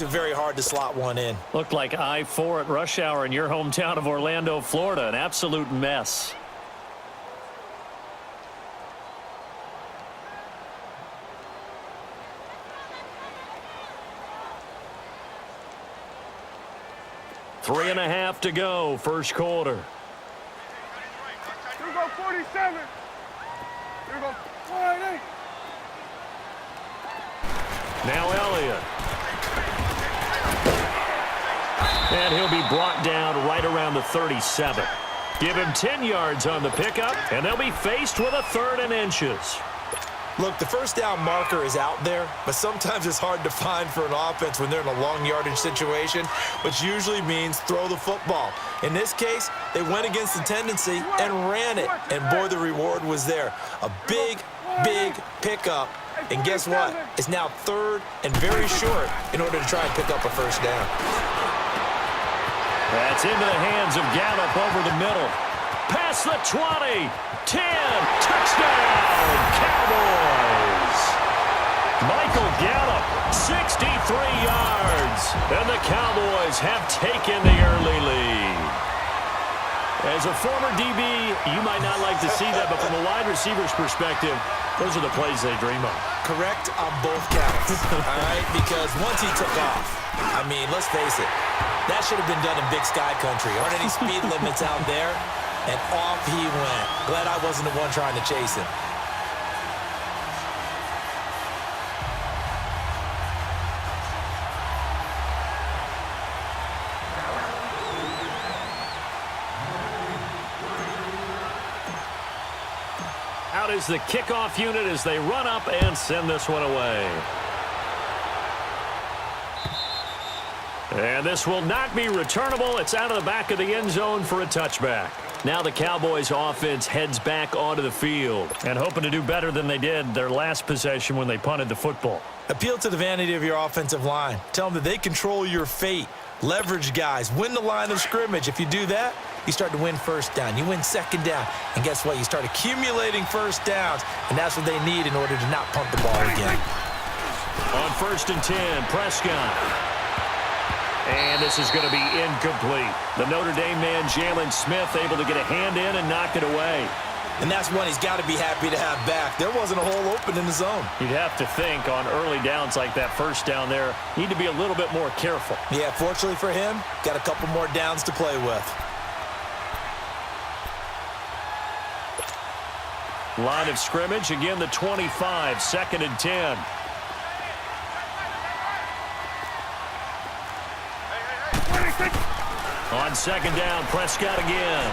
makes it very hard to slot one in. Looked like I-4 at rush hour in your hometown of Orlando, Florida. An absolute mess. Three and a half to go, first quarter. Here we go, 47. Here we go, 48. Now Elliott. And he'll be brought down right around the 37. Give him 10 yards on the pickup, and they'll be faced with a 3rd and inches. Look, the first down marker is out there, but sometimes it's hard to find for an offense when they're in a long yardage situation, which usually means throw the football. In this case, they went against the tendency and ran it, and boy, the reward was there. A big, big pickup, and guess what? It's now 3rd and very short in order to try and pick up a first down. That's into the hands of Gallup over the middle. Past the 20, 10, touchdown, Cowboys. Michael Gallup, 63 yards, and the Cowboys have taken the early lead. As a former DB, you might not like to see that, but from a wide receiver's perspective, those are the plays they dream of. Correct on both counts, all right? Because once he took off, I mean, let's face it, that should have been done in Big Sky Country. Aren't any speed limits out there? And off he went. Glad I wasn't the one trying to chase him. Out is the kickoff unit as they run up and send this one away. And this will not be returnable. It's out of the back of the end zone for a touchback. Now the Cowboys offense heads back onto the field and hoping to do better than they did their last possession when they punted the football. Appeal to the vanity of your offensive line. Tell them that they control your fate. Leverage guys. Win the line of scrimmage. If you do that, you start to win first down. You win second down. And guess what? You start accumulating first downs, and that's what they need in order to not punt the ball again. On 1st and 10, Prescott. And this is going to be incomplete. The Notre Dame man, Jalen Smith, able to get a hand in and knock it away. And that's one he's got to be happy to have back. There wasn't a hole open in the zone. You'd have to think on early downs like that first down there, need to be a little bit more careful. Yeah, fortunately for him, got a couple more downs to play with. Line of scrimmage, again the 25, 2nd and 10. On 2nd down, Prescott again.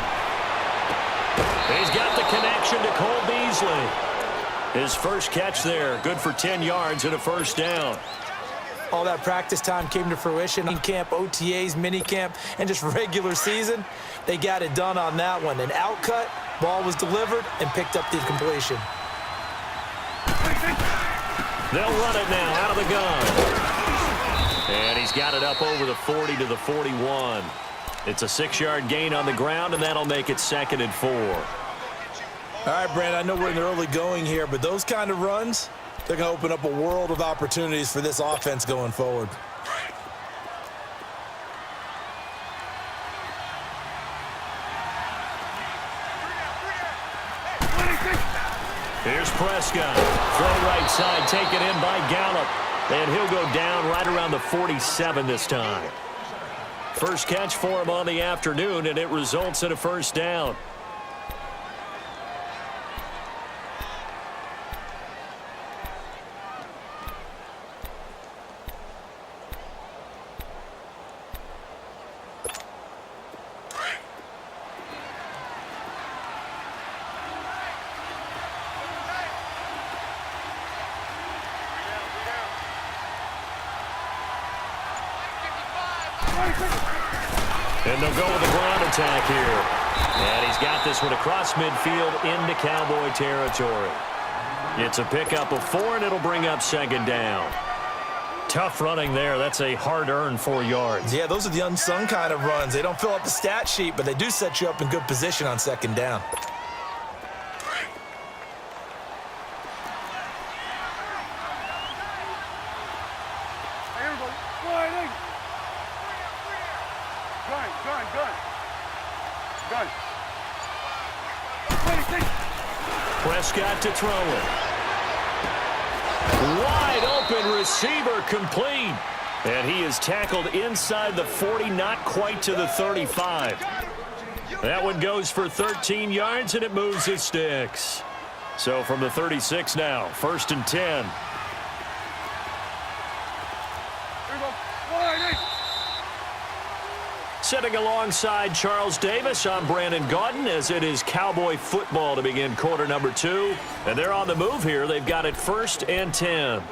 He's got the connection to Cole Beasley. His first catch there, good for 10 yards and a first down. All that practice time came to fruition in camp, OTAs, minicamp, and just regular season. They got it done on that one. An outcut, ball was delivered, and picked up the completion. They'll run it now out of the gun. And he's got it up over the 40 to the 41. It's a 6-yard gain on the ground, and that'll make it 2nd and 4. All right, Brandon, I know we're in the early going here, but those kind of runs, they're going to open up a world of opportunities for this offense going forward. Here's Prescott. Throw right side, taken in by Gallup. And he'll go down right around the 47 this time. First catch for him on the afternoon, and it results in a first down. And they'll go with a ground attack here. And he's got this one across midfield into Cowboy territory. It's a pickup of 4, and it'll bring up 2nd down. Tough running there. That's a hard-earned 4 yards. Yeah, those are the unsung kind of runs. They don't fill up the stat sheet, but they do set you up in good position on 2nd down. Here we go. Got it. 26. Prescott to throw it. Wide open receiver complete. And he is tackled inside the 40, not quite to the 35. That one goes for 13 yards, and it moves his sticks. So from the 36 now, 1st and 10. Here we go. 1-8. Sitting alongside Charles Davis, I'm Brandon Gaudin as it is Cowboy football to begin quarter number 2. And they're on the move here. They've got it 1st and 10.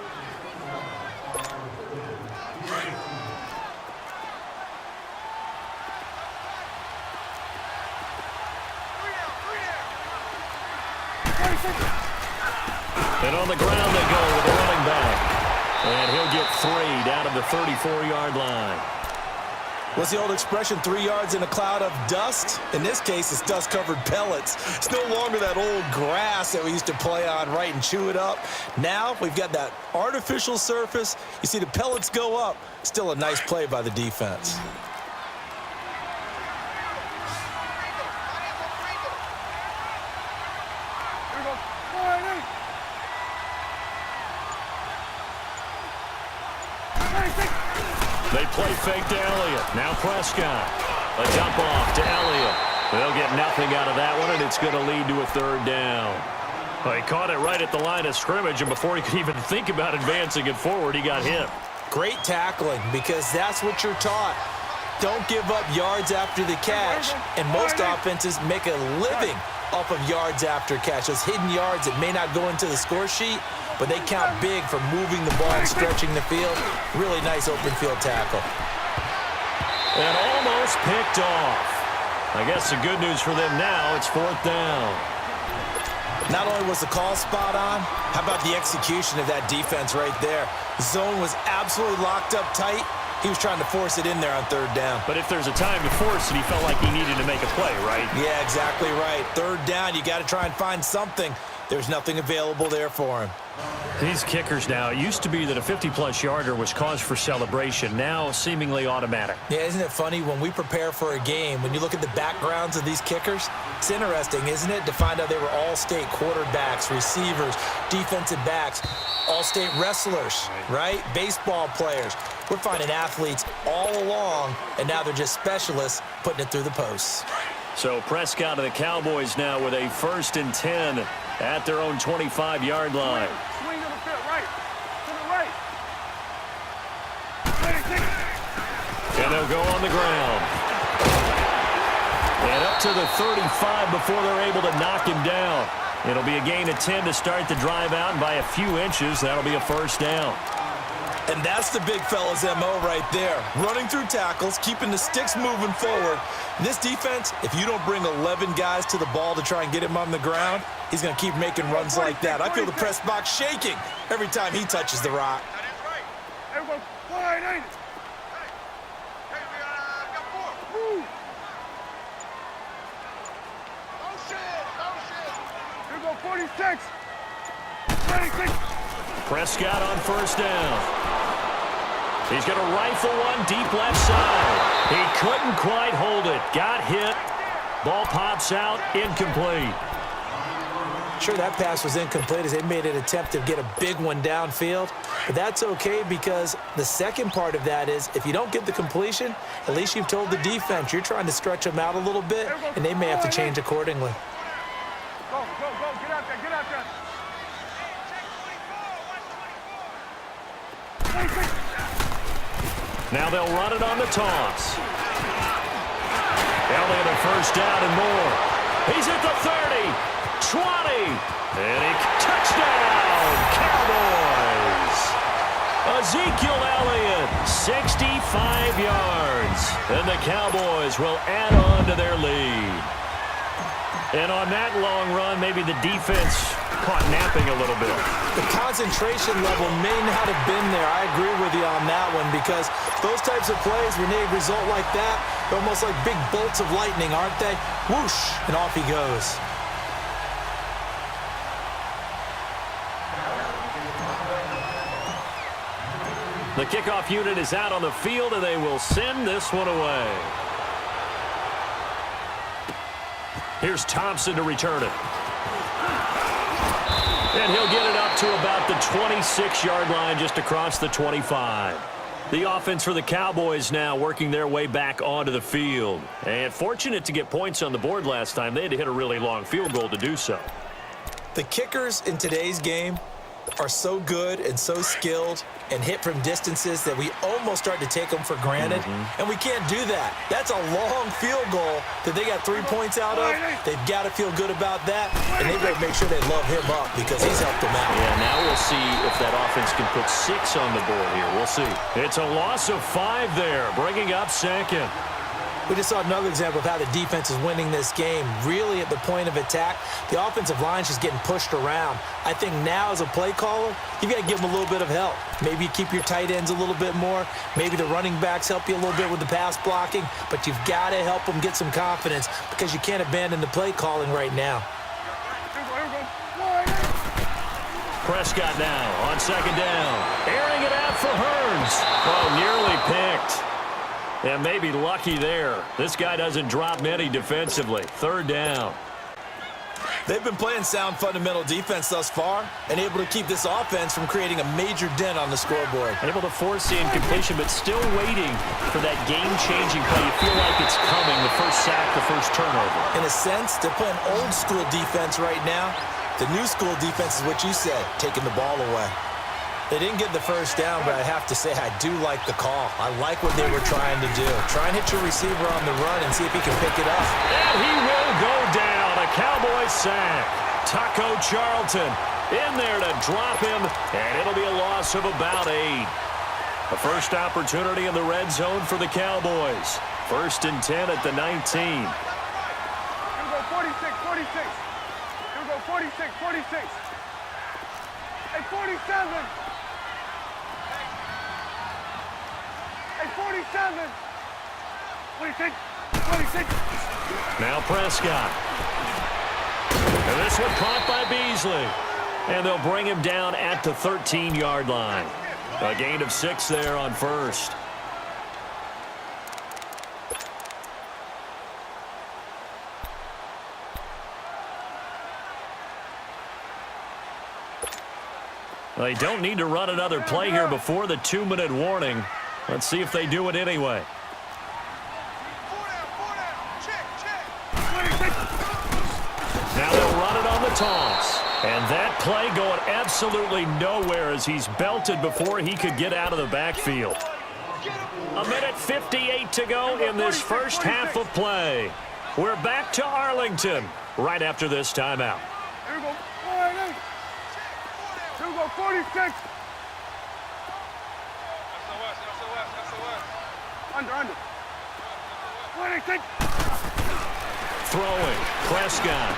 And on the ground they go with the running back. And he'll get 3 down to the 34-yard line. What's the old expression, 3 yards in a cloud of dust? In this case, it's dust-covered pellets. It's no longer that old grass that we used to play on, right, and chew it up. Now we've got that artificial surface. You see the pellets go up. Still a nice play by the defense. Here we go. 1-8. 26. They play fake to Elliott. Now Prescott. A dump off to Elliott. They'll get nothing out of that one, and it's going to lead to a 3rd down. Well, he caught it right at the line of scrimmage, and before he could even think about advancing it forward, he got hit. Great tackling, because that's what you're taught. Don't give up yards after the catch, and most offenses make a living off of yards after catch. Those hidden yards that may not go into the score sheet, but they count big for moving the ball and stretching the field. Really nice open field tackle. And almost picked off. I guess the good news for them now, it's 4th down. Not only was the call spot on, how about the execution of that defense right there? The zone was absolutely locked up tight. He was trying to force it in there on 3rd down. But if there's a time to force it, he felt like he needed to make a play, right? Yeah, exactly right. 3rd down, you got to try and find something. There's nothing available there for him. These kickers now, it used to be that a 50-plus yarder was cause for celebration. Now seemingly automatic. Yeah, isn't it funny when we prepare for a game, when you look at the backgrounds of these kickers, it's interesting, isn't it, to find out they were all-state quarterbacks, receivers, defensive backs, all-state wrestlers, right? Baseball players. We're finding athletes all along, and now they're just specialists putting it through the posts. So Prescott of the Cowboys now with a 1st and 10 at their own 25-yard line. Swing to the field, right. To the right. 26. And they'll go on the ground. And up to the 35 before they're able to knock him down. It'll be a gain of 10 to start the drive out, and by a few inches, that'll be a 1st down. And that's the big fella's MO right there. Running through tackles, keeping the sticks moving forward. In this defense, if you don't bring 11 guys to the ball to try and get him on the ground, he's going to keep making runs like that. I feel the press box shaking every time he touches the rock. That is right. Here we go. 1-8. Hey, we got 4. Woo. Oh, shit. Oh, shit. Here we go. 46. 26. Prescott on 1st down. He's going to rifle one deep left side. He couldn't quite hold it. Got hit. Ball pops out. Incomplete. Sure, that pass was incomplete as they made an attempt to get a big one downfield. But that's okay because the second part of that is if you don't get the completion, at least you've told the defense you're trying to stretch them out a little bit, and they may have to change accordingly. Go, go, go. Get out there. Get out there. 26. Now they'll run it on the toss. Elliott a 1st down and more. He's at the 30, 20, and touchdown, Cowboys. Ezekiel Elliott, 65 yards, and the Cowboys will add on to their lead. And on that long run, maybe the defense caught napping a little bit. The concentration level may not have been there. I agree with you on that one because those types of plays, when they result like that, they're almost like big bolts of lightning, aren't they? Whoosh, and off he goes. The kickoff unit is out on the field, and they will send this one away. Here's Thompson to return it. And he'll get it up to about the 26-yard line, just across the 25. The offense for the Cowboys now working their way back onto the field. And fortunate to get points on the board last time. They had to hit a really long field goal to do so. The kickers in today's game are so good and so skilled and hit from distances that we almost start to take them for granted, and we can't do that. That's a long field goal that they got 3 points out of. They've got to feel good about that, and they better make sure they love him up because he's helped them out. Yeah, now we'll see if that offense can put 6 on the board here. We'll see. It's a loss of 5 there, bringing up second. We just saw another example of how the defense is winning this game. Really at the point of attack, the offensive line's just getting pushed around. I think now as a play caller, you've got to give them a little bit of help. Maybe you keep your tight ends a little bit more. Maybe the running backs help you a little bit with the pass blocking. But you've got to help them get some confidence because you can't abandon the play calling right now. Prescott now on second down. Airing it out for Hurns. Oh, nearly picked. And maybe lucky there. This guy doesn't drop many defensively. Third down. They've been playing sound fundamental defense thus far and able to keep this offense from creating a major dent on the scoreboard. Able to force the incompletion, but still waiting for that game-changing play. You feel like it's coming, the first sack, the first turnover. In a sense, they're playing old-school defense right now. The new-school defense is what you said, taking the ball away. They didn't get the first down, but I have to say I do like the call. I like what they were trying to do. Try and hit your receiver on the run and see if he can pick it up. And he will go down. A Cowboy sack. Taco Charlton in there to drop him, and it'll be a loss of about 8. The first opportunity in the red zone for the Cowboys. 1st and 10 at the 19. Here we go, 46, 46. Here we go, 46, 46. Hey, 47. Hey, 47. 26, 26. Now Prescott. And this one caught by Beasley. And they'll bring him down at the 13-yard line. A gain of 6 there on first. They don't need to run another play here before the 2-minute warning. Let's see if they do it anyway. Now they'll run it on the toss. And that play going absolutely nowhere as he's belted before he could get out of the backfield. 1:58 to go in this first half of play. We're back to Arlington right after this timeout. Here we go, 48. Here we go, 46. Under. 26. Throwing. Prescott.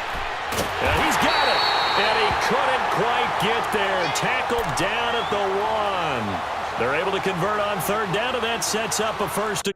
And he's got it. And he couldn't quite get there. Tackled down at the 1. They're able to convert on third down, and that sets up a first.